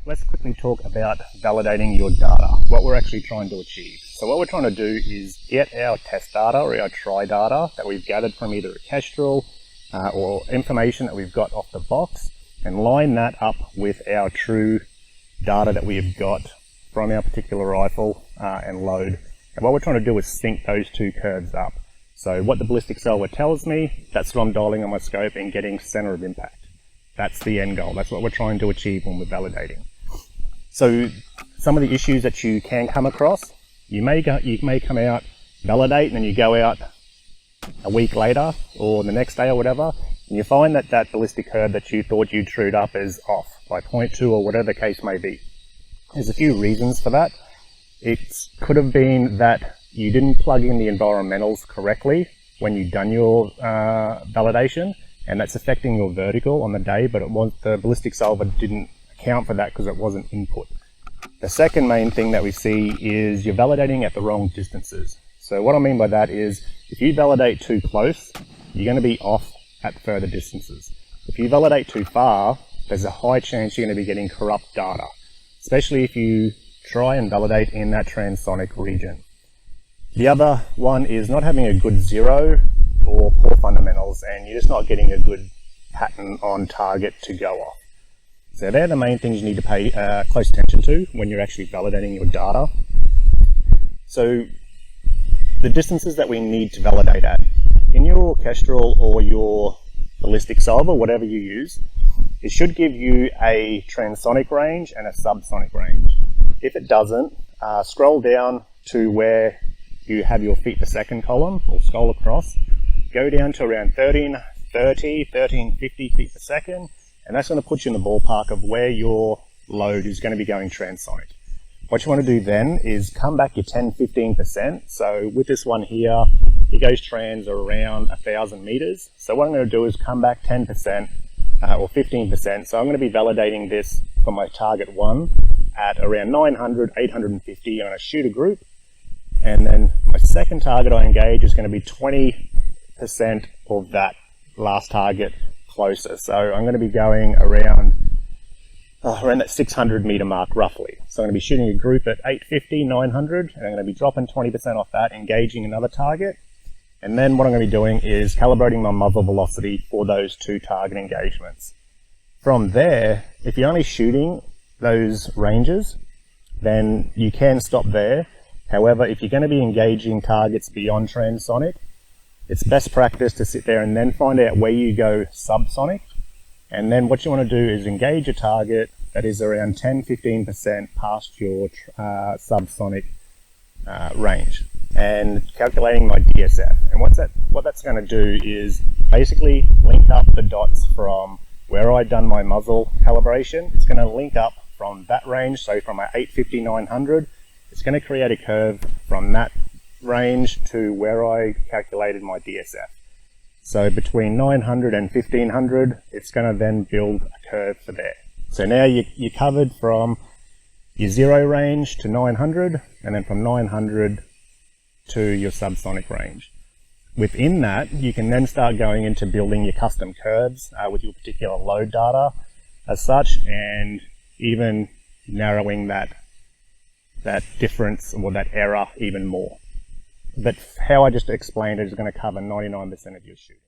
let's quickly talk about validating your data, what we're actually trying to achieve. So what we're trying to do is get our test data or our try data that we've gathered from either a Kestrel or information that we've got off the box, and line that up with our true data that we have got from our particular rifle and load. And what we're trying to do is sync those two curves up. So what the ballistic solver tells me, that's what I'm dialing on my scope and getting center of impact. That's the end goal. That's what we're trying to achieve when we're validating. So some of the issues that you can come across, you may come out, validate, and then you go out a week later or the next day or whatever, and you find that that ballistic curve that you thought you trued up is off by 0.2 or whatever the case may be. There's a few reasons for that. It could have been that you didn't plug in the environmentals correctly when you've done your validation, and that's affecting your vertical on the day, but the ballistic solver didn't account for that because it wasn't input. The second main thing that we see is you're validating at the wrong distances. So what I mean by that is if you validate too close, you're going to be off at further distances. If you validate too far, there's a high chance you're going to be getting corrupt data, especially if you try and validate in that transonic region. The other one is not having a good zero or poor fundamentals, and you're just not getting a good pattern on target to go off. So they're the main things you need to pay close attention to when you're actually validating your data. So the distances that we need to validate at, in your Kestrel or your ballistic solver, whatever you use, it should give you a transonic range and a subsonic range. If it doesn't, scroll down to where you have your feet per second column, or scroll across, go down to around 1330, 1350 feet per second, and that's going to put you in the ballpark of where your load is going to be going transonic. What you want to do then is come back your 10-15%. So with this one here, it goes trans around 1,000 meters. So what I'm going to do is come back 10% or 15%. So I'm going to be validating this for my target one at around 900, 850. I'm going to shoot a group, and then my second target I engage is going to be 20% of that last target closer. So I'm going to be going around that 600 meter mark roughly. So I'm going to be shooting a group at 850, 900, and I'm going to be dropping 20% off that, engaging another target. And then what I'm going to be doing is calibrating my muzzle velocity for those two target engagements. From there, if you're only shooting those ranges, then you can stop there. However, if you're going to be engaging targets beyond transonic, it's best practice to sit there and then find out where you go subsonic. And then what you want to do is engage a target that is around 10-15% past your subsonic range, and calculating my DSF. And what that's going to do is basically link up the dots from where I've done my muzzle calibration. It's going to link up from that range, so from my 850, 900, it's going to create a curve from that range to where I calculated my DSF. So between 900 and 1500, it's going to then build a curve for there. So now you're covered from your zero range to 900, and then from 900 to your subsonic range. Within that, you can then start going into building your custom curves with your particular load data as such, and even narrowing that difference or that error even more. But how I just explained it is going to cover 99% of your shooting.